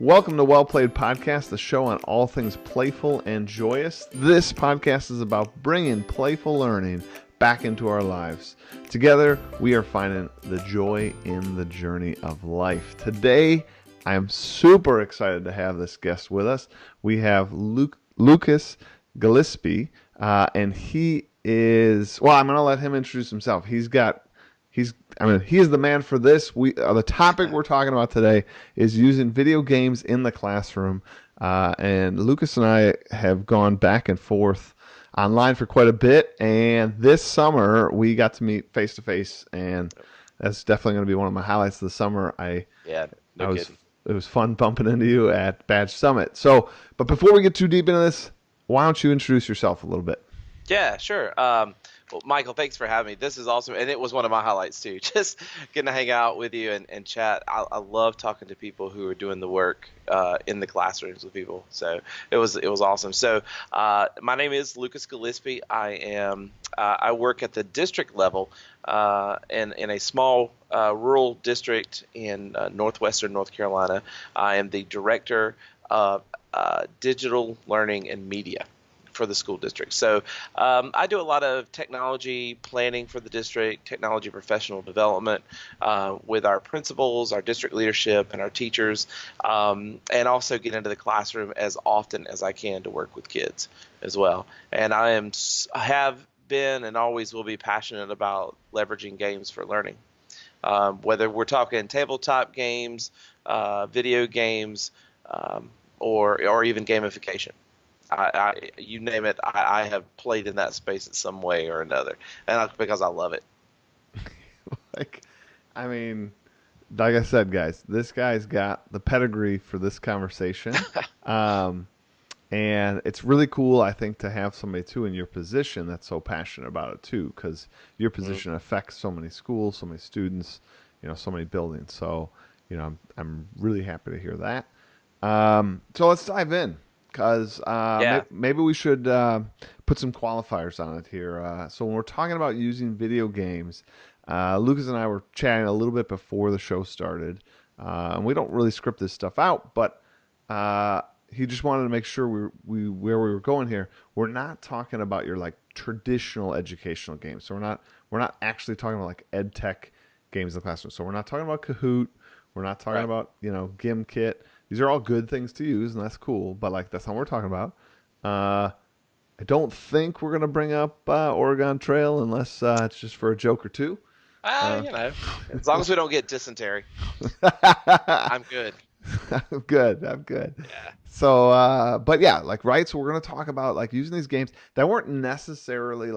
Welcome to Well Played Podcast, the show on all things playful and joyous. This podcast is about bringing playful learning back into our lives. Together, we are finding the joy in the journey of life. Today, I am super excited to have this guest with us. We have Lucus Gillispie, and he is, well, I'm going to let him introduce himself. He is the man for this. The topic we're talking about today is using video games in the classroom. And Lucas and I have gone back and forth online for quite a bit. And this summer we got to meet face to face, and that's definitely going to be one of my highlights of the summer. It was fun bumping into you at Badge Summit. But before we get too deep into this, why don't you introduce yourself a little bit? Yeah, sure. Well, Michael, thanks for having me. This is awesome, and it was one of my highlights too. Just getting to hang out with you and chat. I love talking to people who are doing the work in the classrooms with people. So it was awesome. So my name is Lucus Gillispie. I work at the district level in a small rural district in northwestern North Carolina. I am the director of digital learning and media for the school district. So I do a lot of technology planning for the district, technology professional development with our principals, our district leadership, and our teachers, and also get into the classroom as often as I can to work with kids as well. And I have been and always will be passionate about leveraging games for learning, whether we're talking tabletop games, video games, or even gamification. You name it, I have played in that space in some way or another, and because I love it. Like I said, guys, this guy's got the pedigree for this conversation, and it's really cool, I think, to have somebody too in your position that's so passionate about it too, because your position affects so many schools, so many students, so many buildings. So, I'm really happy to hear that. So let's dive in. Because maybe we should put some qualifiers on it here. So when we're talking about using video games, Lucas and I were chatting a little bit before the show started. And we don't really script this stuff out, but he just wanted to make sure where we were going here. We're not talking about your traditional educational games. So we're not actually talking about ed tech games in the classroom. So we're not talking about Kahoot. We're not talking about GimKit. These are all good things to use, and that's cool, but that's not what we're talking about. I don't think we're going to bring up Oregon Trail unless it's just for a joke or two. As long as we don't get dysentery, I'm good. I'm good. Yeah. So, but yeah, right? So we're going to talk about using these games that weren't necessarily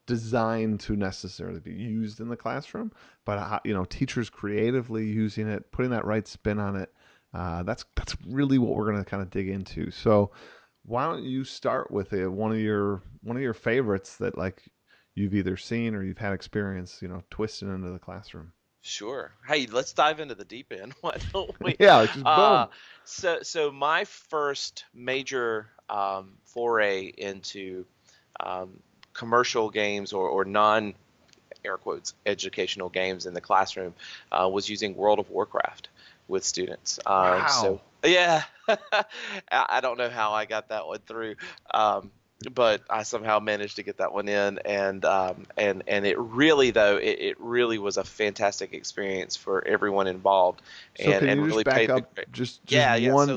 designed to necessarily be used in the classroom, but teachers creatively using it, putting that right spin on it. That's really what we're going to kind of dig into. So why don't you start with one of your favorites that you've either seen or you've had experience, twisting into the classroom? Sure. Hey, let's dive into the deep end. Why don't we? Yeah, just boom. So my first major foray into commercial games or non air quotes educational games in the classroom was using World of Warcraft with students. Wow. So yeah, I don't know how I got that one through, but I somehow managed to get that one in, and it really it really was a fantastic experience for everyone involved. So can you really just back up just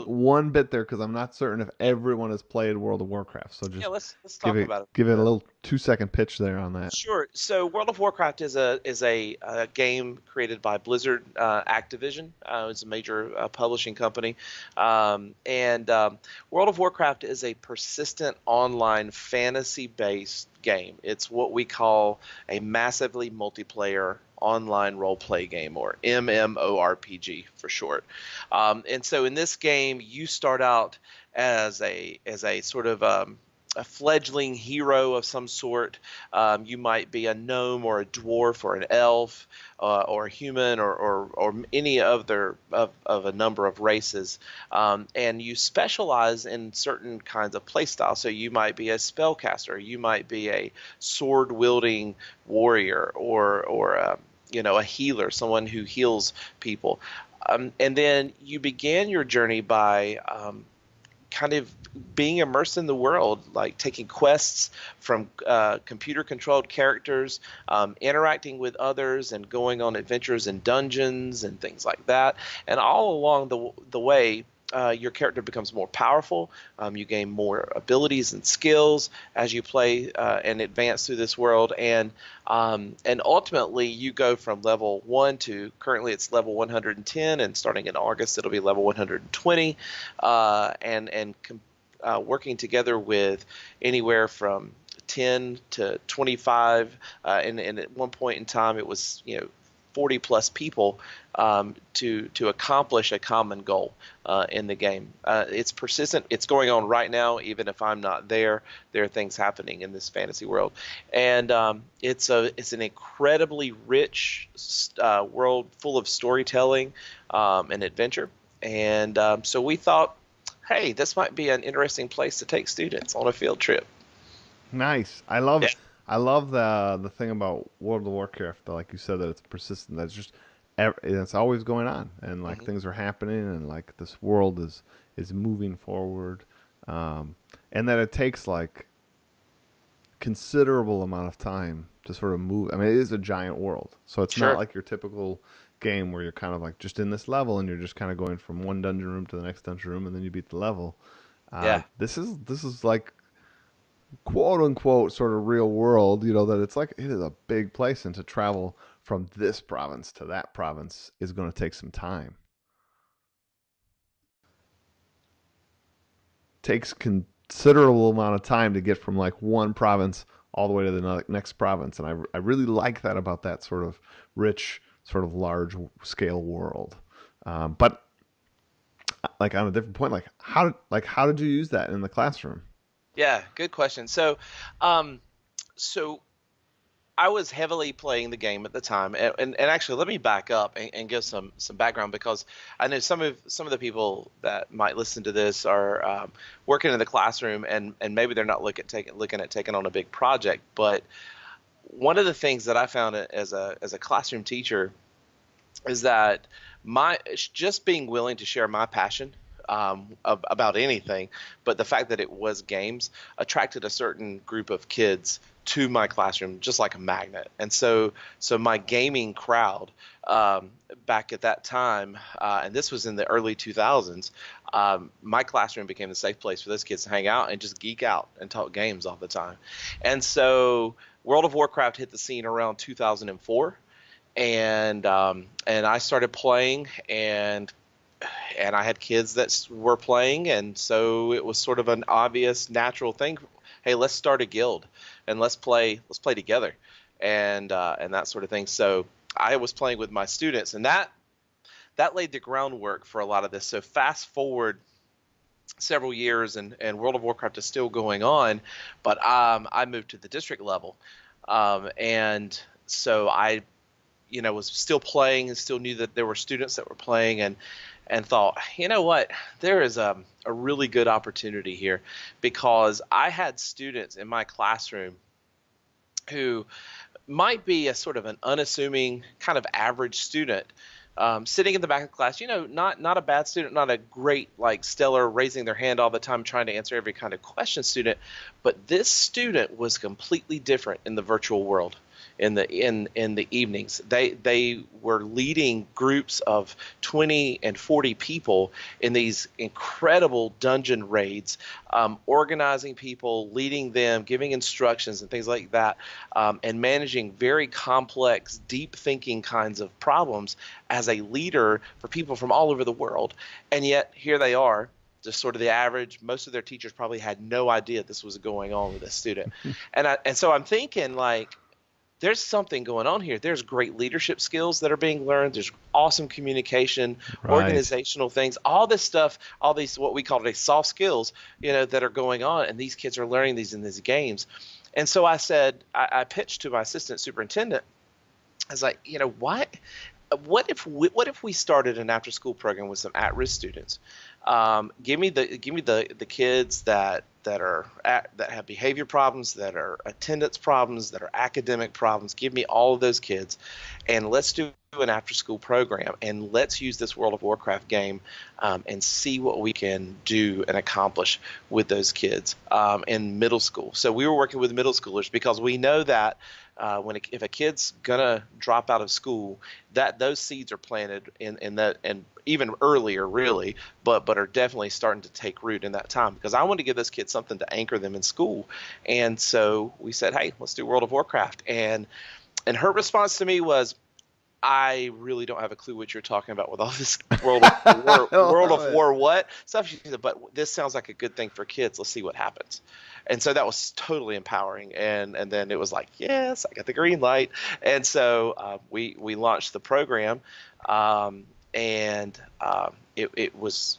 one bit there, because I'm not certain if everyone has played World of Warcraft. So just let's talk about it. Give it a little 2-second pitch there on that. Sure. So World of Warcraft is a game created by Blizzard Activision. It's a major publishing company, and World of Warcraft is a persistent online fantasy-based game. It's what we call a massively multiplayer online role-play game, or MMORPG for short. And so in this game, you start out as a sort of a fledgling hero of some sort. You might be a gnome or a dwarf or an elf or a human or any other of a number of races. And you specialize in certain kinds of play styles. So you might be a spellcaster, you might be a sword-wielding warrior or a healer, someone who heals people. And then you began your journey by kind of being immersed in the world, like taking quests from computer-controlled characters, interacting with others, and going on adventures in dungeons and things like that. And all along the way, your character becomes more powerful. You gain more abilities and skills as you play and advance through this world, and ultimately you go from level 1 to currently it's level 110, and starting in August it'll be level 120, working together with anywhere from 10 to 25, and at one point in time it was 40 plus people to accomplish a common goal in the game. It's persistent. It's going on right now. Even if I'm not there, there are things happening in this fantasy world, and it's an incredibly rich world full of storytelling and adventure. And so we thought, hey, this might be an interesting place to take students on a field trip. Nice. Yeah. I love the thing about World of Warcraft, like you said, that it's persistent. That's just it's always going on, and like Hmm. things are happening, and like this world is moving forward, and that it takes like considerable amount of time to sort of move. I mean, it is a giant world, so it's not Sure. like your typical game where you're kind of like just in this level and you're just kind of going from one dungeon room to the next dungeon room and then you beat the level. Yeah. This is like quote unquote sort of real world, that it's like it is a big place, and to travel from this province to that province is going to take some time. Takes considerable amount of time to get from like one province all the way to the next province, and I really like that about that sort of rich, sort of large scale world. But like on a different point, like how did you use that in the classroom? Yeah. Good question. Um, so I was heavily playing the game at the time, and actually, let me back up and give some background, because I know some of the people that might listen to this are working in the classroom, and maybe they're not looking at taking on a big project. But one of the things that I found as a classroom teacher is that my just being willing to share my passion about anything, but the fact that it was games attracted a certain group of kids to my classroom just like a magnet. And so my gaming crowd back at that time, and this was in the early 2000s, my classroom became the safe place for those kids to hang out and just geek out and talk games all the time. And so World of Warcraft hit the scene around 2004, and I started playing, and I had kids that were playing, and so it was sort of an obvious, natural thing. Hey, let's start a guild and let's play together, and that sort of thing. So I was playing with my students, and that laid the groundwork for a lot of this. So fast forward several years, and World of Warcraft is still going on, but I moved to the district level, and so I was still playing and still knew that there were students that were playing, and thought, you know what, there is a really good opportunity here, because I had students in my classroom who might be a sort of an unassuming kind of average student, sitting in the back of the class, not a bad student, not a great like stellar raising their hand all the time trying to answer every kind of question student, but this student was completely different in the virtual world. In the evenings, they were leading groups of 20 and 40 people in these incredible dungeon raids, organizing people, leading them, giving instructions and things like that, and managing very complex, deep thinking kinds of problems as a leader for people from all over the world. And yet here they are, just sort of the average. Most of their teachers probably had no idea this was going on with this student. And so I'm thinking, like, there's something going on here. There's great leadership skills that are being learned. There's awesome communication, Right. organizational things, all this stuff, all these what we call today soft skills, that are going on, and these kids are learning these in these games. And so I said, I pitched to my assistant superintendent. I was like, what if we started an after school program with some at-risk students? Give me the kids that that have behavior problems, that are attendance problems, that are academic problems. Give me all of those kids, and let's do an after-school program, and let's use this World of Warcraft game and see what we can do and accomplish with those kids in middle school. So we were working with middle schoolers because we know that if a kid's gonna drop out of school, that those seeds are planted in that, and even earlier, really, but are definitely starting to take root in that time. Because I want to give those kids something to anchor them in school, and so we said, hey, let's do World of Warcraft, and her response to me was, I really don't have a clue what you're talking about with all this World of War what stuff. She said, but this sounds like a good thing for kids. Let's see what happens. And so that was totally empowering. And then it was like, yes, I got the green light. And so we launched the program, and it was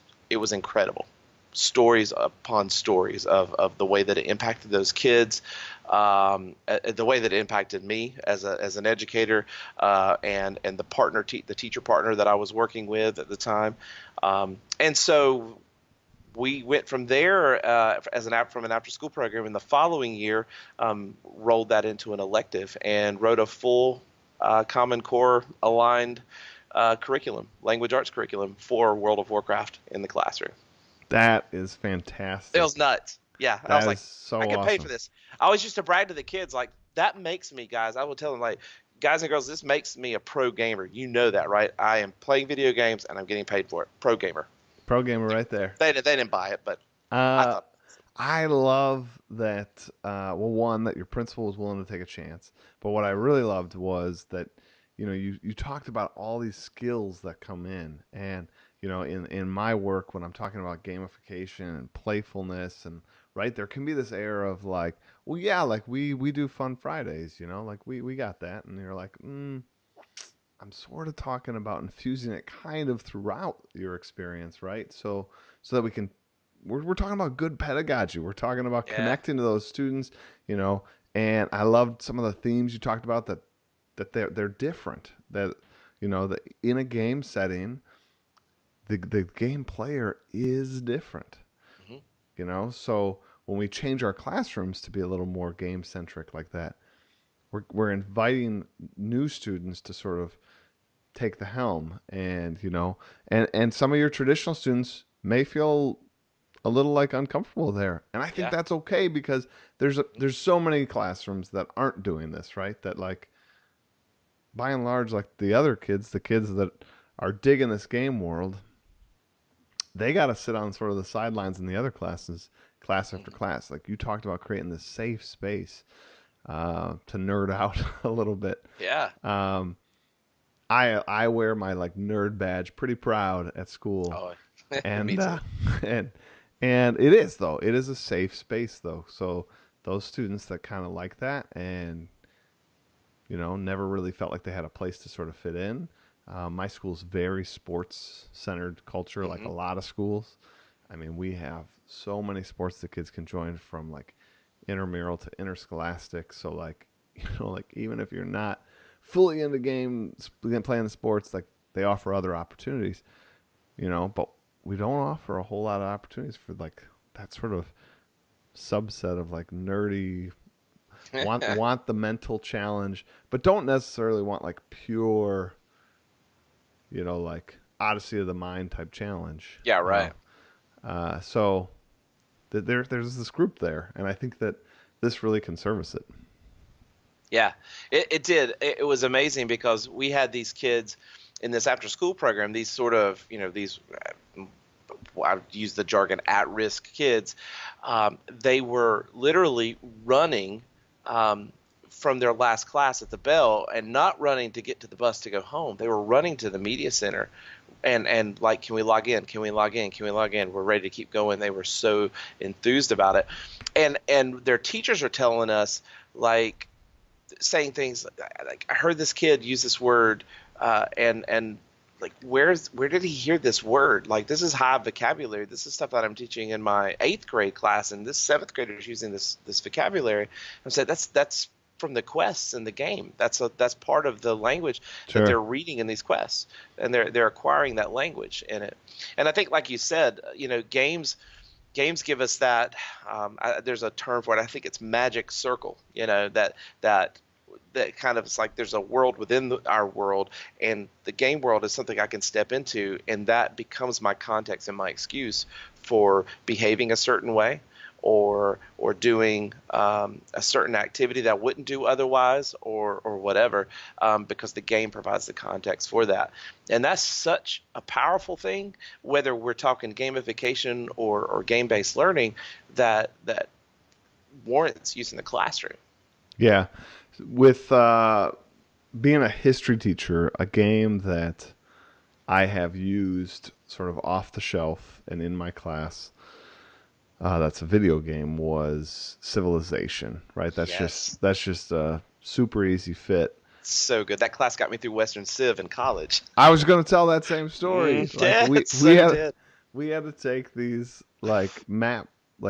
incredible. Stories upon stories of the way that it impacted those kids, the way that it impacted me as an educator, and the teacher partner that I was working with at the time, and so we went from there from an after school program. In the following year, rolled that into an elective and wrote a full Common Core aligned curriculum, language arts curriculum for World of Warcraft in the classroom. That is fantastic. It was nuts. Yeah. And I was like, so I get paid awesome for this. I always used to brag to the kids, like, that makes me, guys. I would tell them, like, guys and girls, this makes me a pro gamer. You know that, right? I am playing video games and I'm getting paid for it. Pro gamer. Pro gamer right there. They didn't buy it, but I thought. I love that, one, that your principal was willing to take a chance. But what I really loved was that, you talked about all these skills that come in. And, in my work, when I'm talking about gamification and playfulness, and right, there can be this air of like, well, yeah, like we do fun Fridays, like we got that. And you're like, I'm sort of talking about infusing it kind of throughout your experience, right? So that we can, we're talking about good pedagogy. We're talking about connecting to those students, and I loved some of the themes you talked about that they're different, that, that in a game setting, the game player is different, so when we change our classrooms to be a little more game centric like that, we're inviting new students to sort of take the helm, and and some of your traditional students may feel a little like uncomfortable there, and I think that's okay, because there's so many classrooms that aren't doing this, right, that like by and large, like the kids that are digging this game world, they got to sit on sort of the sidelines in the other classes, class after class. Like you talked about creating this safe space to nerd out a little bit. Yeah. I wear my like nerd badge pretty proud at school. Oh, and me too. and it is a safe space though. So those students that kind of like that and never really felt like they had a place to sort of fit in. My school's very sports-centered culture, like a lot of schools. I mean, we have so many sports that kids can join, from like intramural to interscholastic. So like, like even if you're not fully into games, playing the sports, like they offer other opportunities, but we don't offer a whole lot of opportunities for like that sort of subset of like nerdy, want the mental challenge, but don't necessarily want like pure, like Odyssey of the Mind type challenge. Yeah, right. So there's this group there, and I think that this really can service it. Yeah, it did. It was amazing because we had these kids in this after school program, these sort of, these, I use the jargon, at-risk kids. They were literally running from their last class at the bell, and not running to get to the bus to go home. They were running to the media center and like, can we log in? Can we log in? Can we log in? We're ready to keep going. They were so enthused about it. And their teachers are telling us, like, saying things like, I heard this kid use this word, and like, where did he hear this word? Like, this is high vocabulary. This is stuff that I'm teaching in my 8th grade class, and this 7th grader is using this vocabulary. I said, that's from the quests in the game. That's part of the language that they're reading in these quests, and they're acquiring that language in it. And I think, like you said, games games give us that. There's a term for it. I think it's magic circle. That that kind of, it's like there's a world within our world, and the game world is something I can step into, and that becomes my context and my excuse for behaving a certain way, or doing a certain activity that I wouldn't do otherwise, or whatever, because the game provides the context for that. And that's such a powerful thing, whether we're talking gamification or game-based learning, that warrants using the classroom. Yeah. With being a history teacher, a game that I have used sort of off the shelf and in my class, that's a video game, was Civilization, right? Yes. That's just a super easy fit. So good. That class got me through Western Civ in college. I was going to tell that same story. Like Yeah, it so did. we had to take these like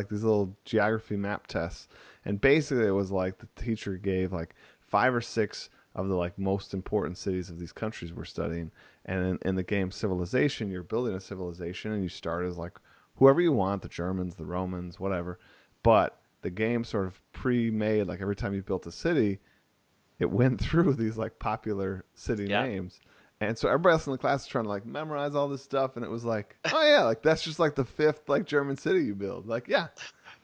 these little geography map tests, and basically it was like the teacher gave like five or six of the like most important cities of these countries we're studying, and in the game Civilization, you're building a civilization, and you start as like whoever you want, the Germans, the Romans, whatever, but the game sort of pre-made, like every time you built a city, it went through these like popular city Yeah. names. And so everybody else in the class is trying to like memorize all this stuff, and it was like, oh yeah, like that's just like the fifth like German city you build. Like, yeah,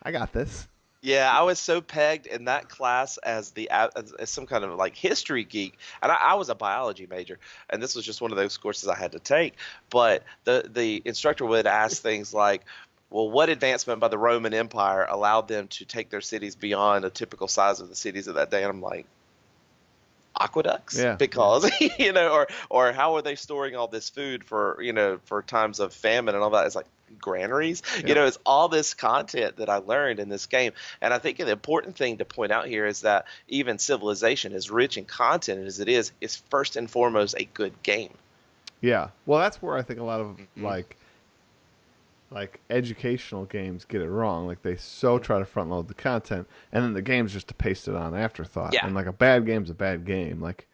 I got this. Yeah, I was so pegged in that class as as some kind of like history geek, and I was a biology major, and this was just one of those courses I had to take. But the instructor would ask things like, "Well, what advancement by the Roman Empire allowed them to take their cities beyond a typical size of the cities of that day?" And I'm like, aqueducts, Yeah, yeah, because or how are they storing all this food for, for times of famine and all that? It's like granaries. yep, It's all this content that I learned in this game. And I think the important thing to point out here is that even Civilization, as rich in content as it is first and foremost a good game. yeah. Well, that's where I think a lot of Hmm. like educational games get it wrong. Like they so try to front load the content, and then the game's just to paste it on afterthought. Yeah, And like a bad game's a bad game. Like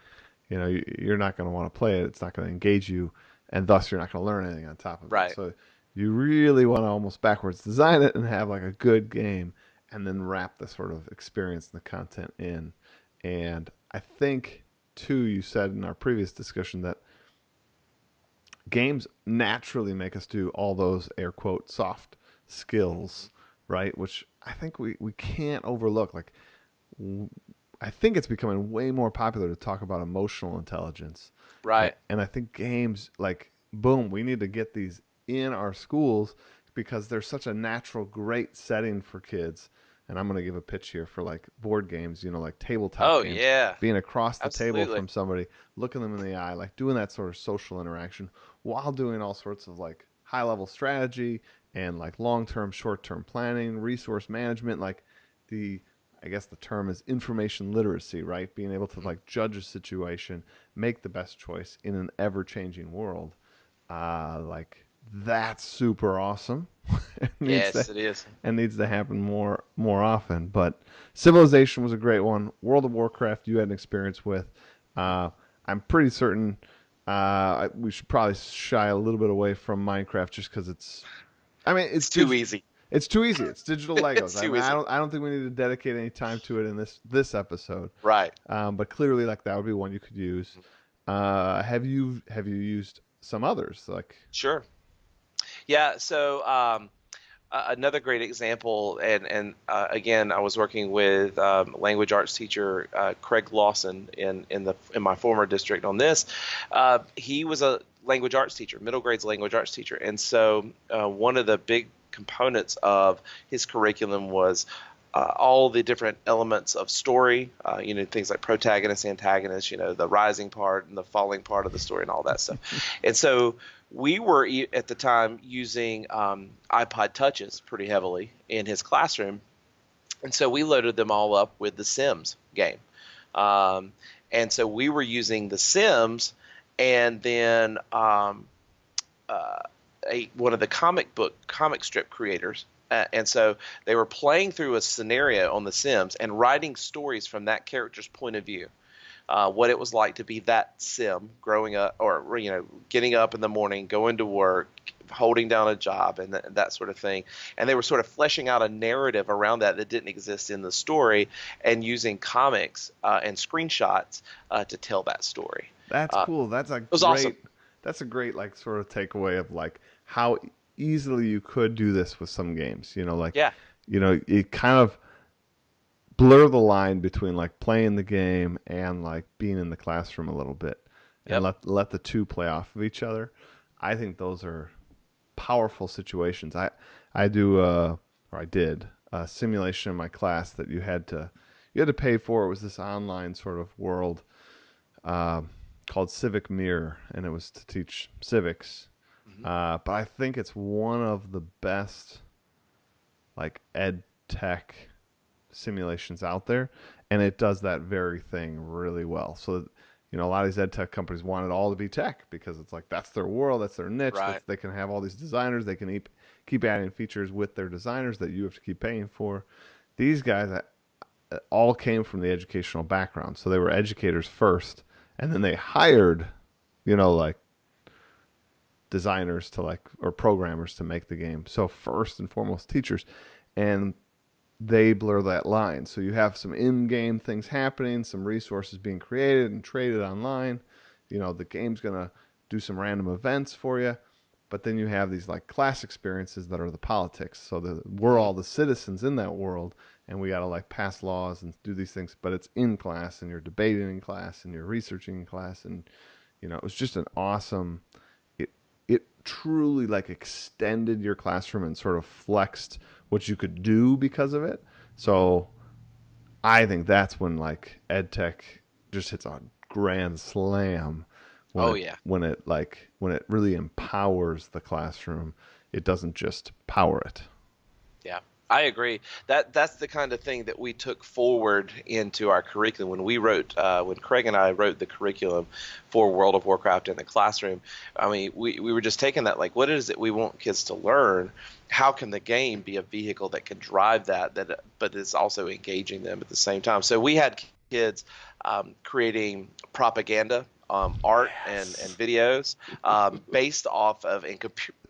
you're not going to want to play it. It's not going to engage you, and thus you're not going to learn anything on top of it. right. So you really want to almost backwards design it and have like a good game, and then wrap the sort of experience and the content in. And I think too, you said in our previous discussion that games naturally make us do all those air quote soft skills, right? Which I think we can't overlook. Like I think it's becoming way more popular to talk about emotional intelligence. Right. And I think games, like, boom, we need to get these in our schools because they're such a natural, great setting for kids. And I'm going to give a pitch here for like board games, like tabletop Oh games, yeah, being across the table absolutely. from somebody, looking them in the eye, like doing that sort of social interaction while doing all sorts of like high level strategy and like long term, short term planning, resource management, like the I guess the term is information literacy, right? Being able to Mhm. like judge a situation, make the best choice in an ever changing world. Like that's super awesome. it needs to Yes, it is. needs to happen more often. But Civilization was a great one. World of Warcraft you had an experience with. I'm pretty certain we should probably shy a little bit away from Minecraft just because it's. I mean, It's too easy. it's too easy. It's digital Legos. It's I too mean, easy. I don't think we need to dedicate any time to it in this episode. Right. But clearly, like that would be one you could use. Have you used some others? Like, Sure. Yeah. So another great example, and again, I was working with language arts teacher Craig Lawson in my former district on this. He was a language arts teacher, middle grades language arts teacher, and so one of the big components of his curriculum was all the different elements of story, things like protagonist, antagonist, the rising part and the falling part of the story and all that stuff. And so we were at the time using iPod touches pretty heavily in his classroom. And so we loaded them all up with the Sims game. Um, and so we were using the Sims, and then one of the comic strip creators. And so they were playing through a scenario on The Sims and writing stories from that character's point of view. what it was like to be that sim growing up, or getting up in the morning, going to work, holding down a job, and that sort of thing. And they were sort of fleshing out a narrative around that didn't exist in the story, and using comics and screenshots to tell that story. That's cool. It was awesome. That's a great like sort of takeaway of like how easily you could do this with some games. Like Yeah. you kind of blur the line between like playing the game and like being in the classroom a little bit, and Yep. let the two play off of each other. I think those are powerful situations. I do or I did a simulation in my class that you had to pay for. It was this online sort of world uh, called Civic Mirror, and it was to teach civics. Hmm. But I think it's one of the best like ed tech simulations out there, and it does that very thing really well. So, a lot of these ed tech companies want it all to be tech because it's like that's their world, that's their niche. Right. They can have all these designers, they can keep adding features with their designers that you have to keep paying for. These guys all came from the educational background, so they were educators first, and then they hired, like designers to like or programmers to make the game. So first and foremost, teachers, and they blur that line. So you have some in-game things happening, some resources being created and traded online. The game's gonna do some random events for you, but then you have these like class experiences that are the politics. So we're all the citizens in that world, and we gotta like pass laws and do these things. But it's in class, and you're debating in class, and you're researching in class, and it was just an awesome. It truly like extended your classroom and sort of flexed what you could do because of it. So I think that's when like ed tech just hits a grand slam when Oh it yeah. when it really empowers the classroom. It doesn't just power it. Yeah, I agree. That's the kind of thing that we took forward into our curriculum when when Craig and I wrote the curriculum for World of Warcraft in the classroom. I mean, we were just taking that, like, what is it we want kids to learn? How can the game be a vehicle that can drive but is also engaging them at the same time? So we had kids creating propaganda art and Yes. videos based off of and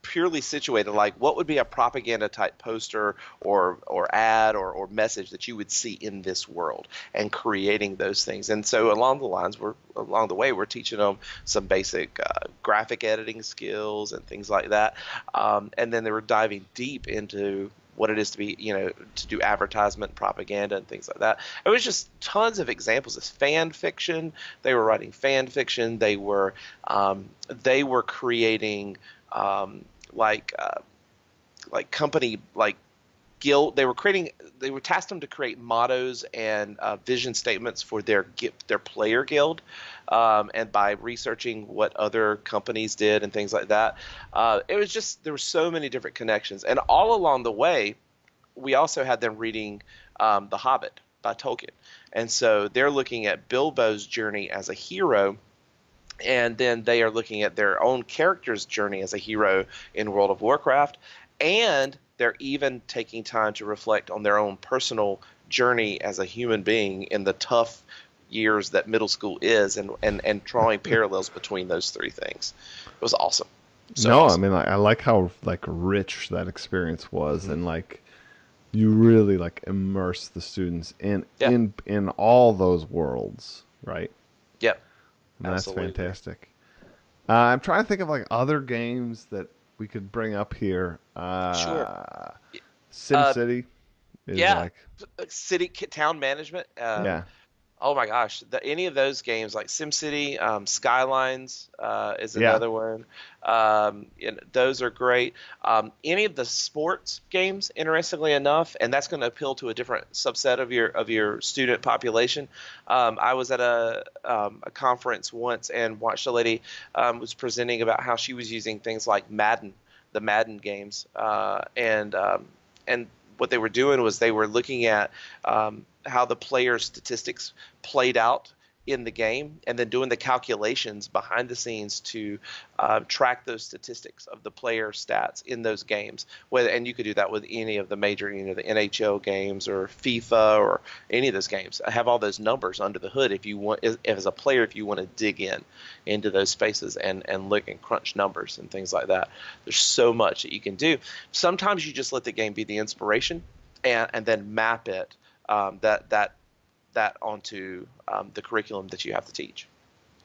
purely situated, like what would be a propaganda type poster or ad or message that you would see in this world, and creating those things. And so along the way we're teaching them some basic graphic editing skills and things like that, and then they were diving deep into what it is to be, to do advertisement, propaganda, and things like that. It was just tons of examples of fan fiction. They were writing fan fiction. They were creating like company like guild. They were tasked them to create mottos and vision statements for their player guild, and by researching what other companies did and things like that. It was just, there were so many different connections, and all along the way we also had them reading The Hobbit by Tolkien. And so they're looking at Bilbo's journey as a hero, and then they are looking at their own character's journey as a hero in World of Warcraft, and they're even taking time to reflect on their own personal journey as a human being in the tough years that middle school is, and drawing parallels between those three things. It was awesome. So No, I awesome. mean I like how like rich that experience was, Hmm. and like you really like immerse the students in Yeah. all those worlds, right? Yep. And that's Absolutely. fantastic. I'm trying to think of like other games that we could bring up here. Sure. Uh, SimCity is yeah. like, Town management. yeah, Oh my gosh, any of those games like SimCity, Skylines is yeah, another one. Those are great. Any of the sports games, interestingly enough, and that's going to appeal to a different subset of your student population. I was at a conference once and watched a lady was presenting about how she was using things like Madden, the Madden games, and what they were doing was they were looking at how the player statistics played out in the game, and then doing the calculations behind the scenes to track those statistics of the player stats in those games. And you could do that with any of the major, the NHL games or FIFA or any of those games. I have all those numbers under the hood if you want, as a player, if you want to dig into those spaces and look and crunch numbers and things like that. There's so much that you can do. Sometimes you just let the game be the inspiration, and then map it that onto the curriculum that you have to teach.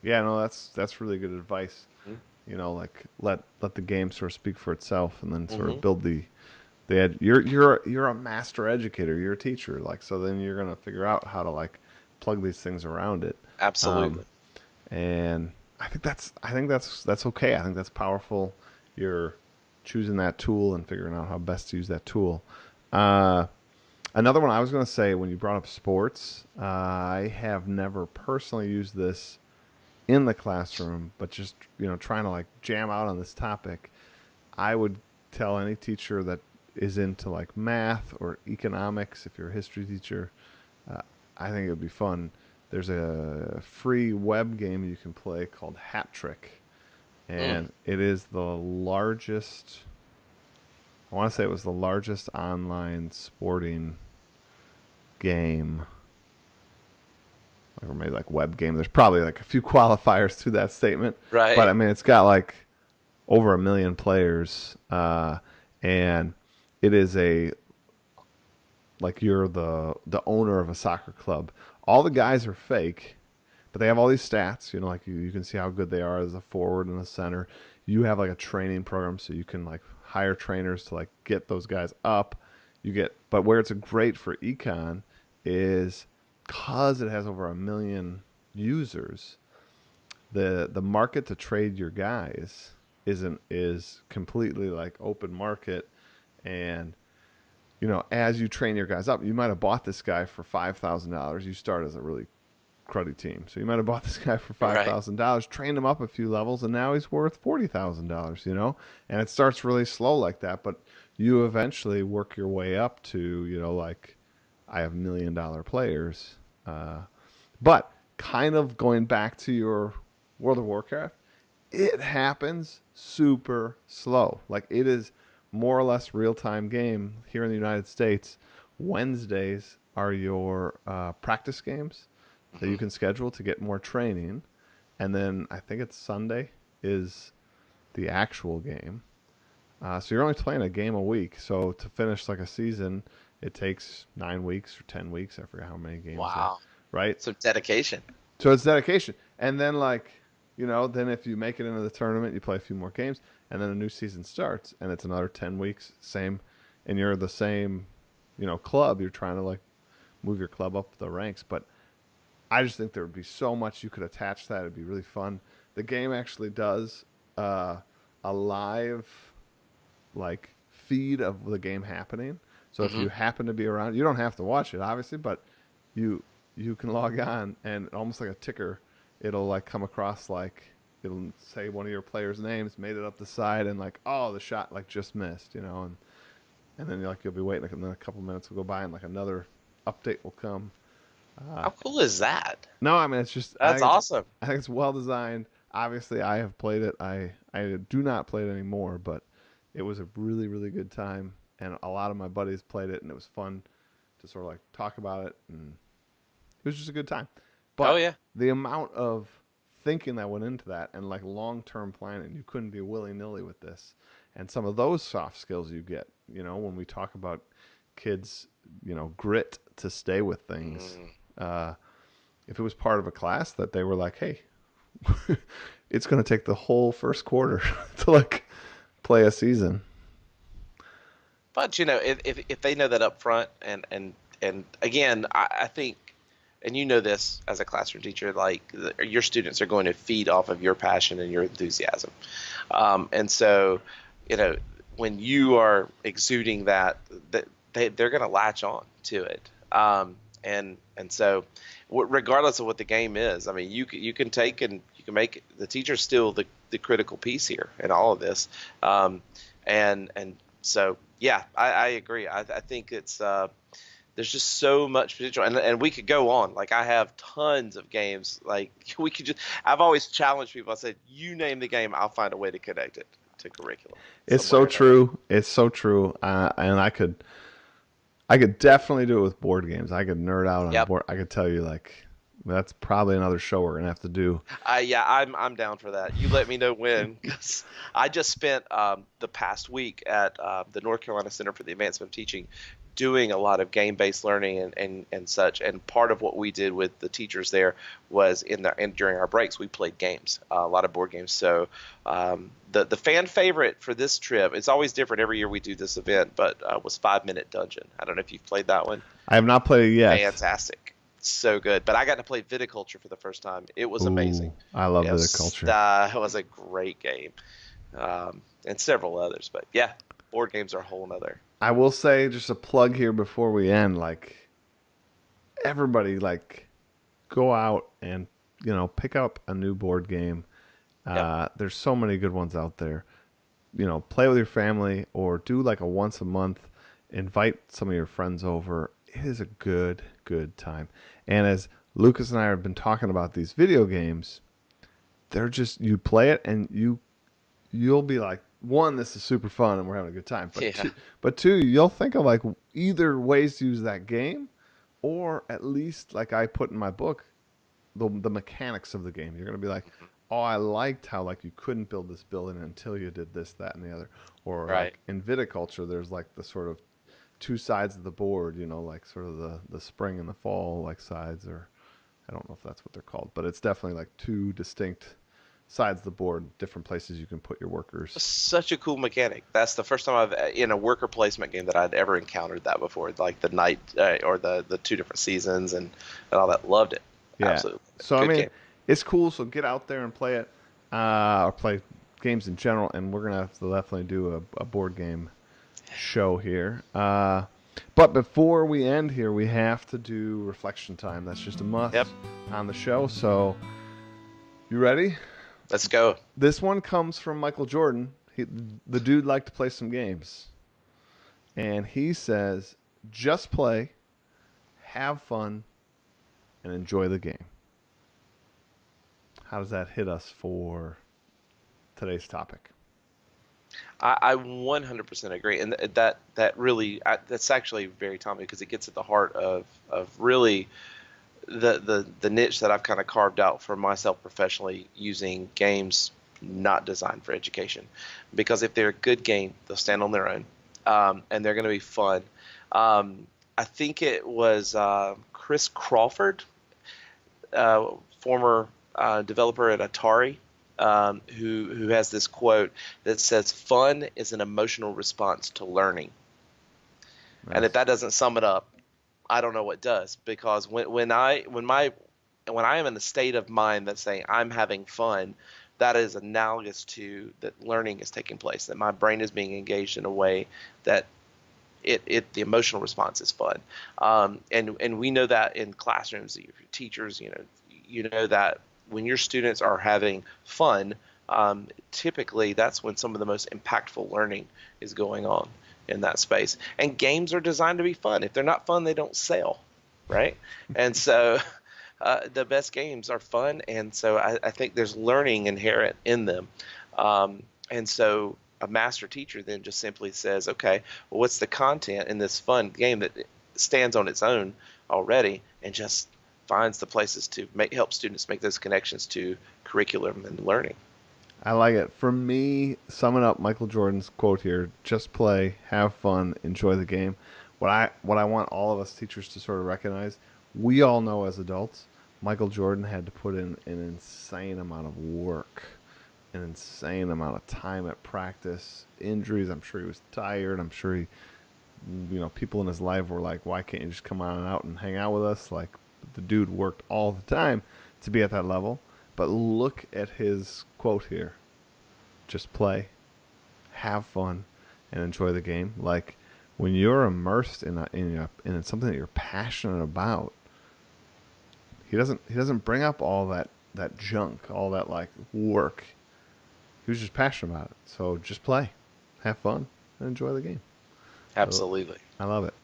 Yeah, no, that's really good advice. Mm-hmm. Like let the game sort of speak for itself, and then sort Mm-hmm. of build the you're a master educator, you're a teacher, like, so then you're gonna figure out how to like plug these things around it. Absolutely. And I think that's okay. I think that's powerful. You're choosing that tool and figuring out how best to use that tool. Uh, Another one I was going to say when you brought up sports, I have never personally used this in the classroom, but just trying to like jam out on this topic. I would tell any teacher that is into like math or economics, if you're a history teacher, uh, I think it would be fun. There's a free web game you can play called Hat Trick, Mm. and it is the largest. I want to say it was the largest online sporting game, or maybe like web game. There's probably like a few qualifiers to that statement, but I Right. mean it's got like over 1 million players, and it is a like you're the owner of a soccer club. All the guys are fake, but they have all these stats. Like you can see how good they are as a forward and a center. You have like a training program, so you can like hire trainers to like get those guys up. But where it's great for econ is because it has over 1 million users. The market to trade your guys is completely like open market, and as you train your guys up, you might have bought this guy for $5,000. You start as a really cruddy team, so you might have bought this guy for five Right. thousand dollars, trained him up a few levels, and now he's worth $40,000. And it starts really slow like that, but you eventually work your way up to like I have $1 million players. But kind of going back to your World of Warcraft, it happens super slow. Like it is more or less real time game here in the United States. Wednesdays are your practice games that Mm-hmm. you can schedule to get more training, and then I think it's Sunday is the actual game. So you're only playing a game a week. So to finish like a season, it takes 9 weeks or 10 weeks. I forget how many games there, Wow. right? Some dedication. So it's dedication. And then like, then if you make it into the tournament, you play a few more games, and then a new season starts, and it's another 10 weeks, same, and you're the same, club. You're trying to like move your club up the ranks, but I just think there would be so much you could attach to that. It'd be really fun. The game actually does uh, a live like feed of the game happening. So if Mm-hmm. you happen to be around, you don't have to watch it obviously, but you you can log on and almost like a ticker, it'll like come across like it'll say one of your players' names, made it up the side, and like oh the shot like just missed, and then you'll be waiting, like, and then a couple minutes will go by and like another update will come. Uh, How cool is that? no, I mean it's just That's awesome. I think it's well designed. Obviously, I have played it. I do not play it anymore, but it was a really really good time, and a lot of my buddies played it, and it was fun to sort of like talk about it, and it was just a good time. Oh But yeah. the amount of thinking that went into that, and like long term planning, you couldn't be willy nilly with this, and some of those soft skills you get, when we talk about kids, grit to stay with things. Mm. Uh, if it was part of a class that they were like, hey, it's going to take the whole first quarter to like play a season. But if they know that up front, and again, I think, and this as a classroom teacher, like your students are going to feed off of your passion and your enthusiasm, and so you know when you are exuding that they're going to latch on to it, and so regardless of what the game is, I mean you can take and you can make the teacher still the critical piece here in all of this, and so yeah, I agree. I think it's there's just so much potential, and we could go on. Like I have tons of games. Like we could just. I've always challenged people. I said, you name the game, I'll find a way to connect it to curriculum It's some way so or another. true. It's so true. And I could definitely do it with board games. I could nerd out on Yep. board. I could tell you like that's probably another show we're gonna have to do. Yeah, I'm down for that. You let me know when, because I just spent the past week at the North Carolina Center for the Advancement of Teaching, doing a lot of game-based learning and such. And part of what we did with the teachers there was and during our breaks we played games, a lot of board games. So the fan favorite for this trip, it's always different every year we do this event, but was 5 Minute Dungeon. I don't know if you've played that one. I have not played it yet. Fantastic. So good. But I got to play Viticulture for the first time. It was amazing. Ooh, I love It was, viticulture. it was a great game. And several others. But yeah, board games are a whole nother. I will say just a plug here before we end. Like everybody, like go out and pick up a new board game. Yep. There's so many good ones out there. Play with your family or do like a once a month. Invite some of your friends over. It is a good time. And as Lucas and I have been talking about these video games, they're just you play it and you'll be like, one, this is super fun and we're having a good time. But Yeah. two, you'll think of like either ways to use that game, or at least like I put in my book, the mechanics of the game. You're gonna be like, oh, I liked how like you couldn't build this building until you did this, that, and the other. Or Right. like in viticulture, there's like the sort of two sides of the board, like sort of the spring and the fall like sides, or I don't know if that's what they're called, but it's definitely like two distinct sides of the board, different places you can put your workers. Such a cool mechanic. That's the first time I've in a worker placement game that I'd ever encountered that before. Like the night or the two different seasons and all that. Loved it. Yeah. Absolutely. So I Good mean, game. it's cool. So get out there and play it, or play games in general. And we're gonna have to definitely do a board game show here. But before we end here, we have to do reflection time. That's just a must Yep. on the show. So you ready? Let's go. This one comes from Michael Jordan. The dude liked to play some games. And he says, just play, have fun, and enjoy the game. How does that hit us for today's topic? I 100% agree, and that really that's actually very timely because it gets at the heart of really the niche that I've kind of carved out for myself professionally using games not designed for education, because if they're a good game, they'll stand on their own, and they're going to be fun. I think it was Chris Crawford, former developer at Atari, who has this quote that says, "Fun is an emotional response to learning." Nice. And if that doesn't sum it up, I don't know what does. Because when I am in a state of mind that's saying I'm having fun, that is analogous to that learning is taking place, that my brain is being engaged in a way that the emotional response is fun. And we know that in classrooms, your teachers, you know that when your students are having fun, typically that's when some of the most impactful learning is going on in that space. And games are designed to be fun. If they're not fun, they don't sell, right? And so the best games are fun, and so I think there's learning inherent in them. And so a master teacher then just simply says, okay, well, what's the content in this fun game that stands on its own already, and just finds the places to help students make those connections to curriculum and learning. I like it. For me, summing up Michael Jordan's quote here, just play, have fun, enjoy the game. What I want all of us teachers to sort of recognize, we all know as adults, Michael Jordan had to put in an insane amount of work, an insane amount of time at practice, injuries. I'm sure he was tired. I'm sure people in his life were like, why can't you just come on out and hang out with us? Like, the dude worked all the time to be at that level. But look at his quote here. Just play, have fun, and enjoy the game. Like, when you're immersed in something that you're passionate about, he doesn't bring up all that junk, all that like work. He was just passionate about it. So just play, have fun, and enjoy the game. Absolutely. I love it.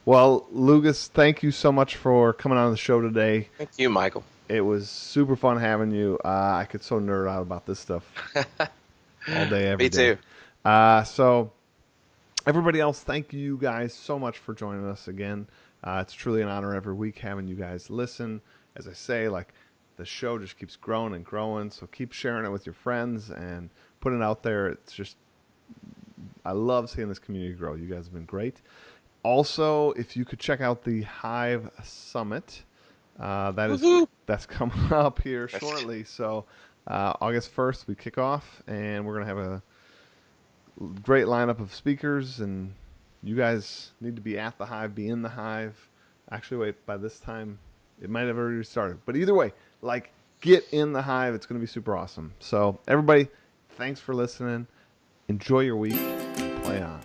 Well, Lucas, thank you so much for coming on the show today. Thank you, Michael. It was super fun having you. I could so nerd out about this stuff all day, every Me day. too. So everybody else, thank you guys so much for joining us again. It's truly an honor every week having you guys listen. As I say, like the show just keeps growing and growing. So keep sharing it with your friends and putting it out there. It's just, I love seeing this community grow. You guys have been great. Also, if you could check out the Hive Summit, Woohoo! that's coming up here shortly. So August 1st we kick off, and we're gonna have a great lineup of speakers. And you guys need to be at the Hive, be in the Hive. Actually, wait, by this time it might have already started. But either way, like get in the Hive. It's gonna be super awesome. So everybody, thanks for listening. Enjoy your week. Play on.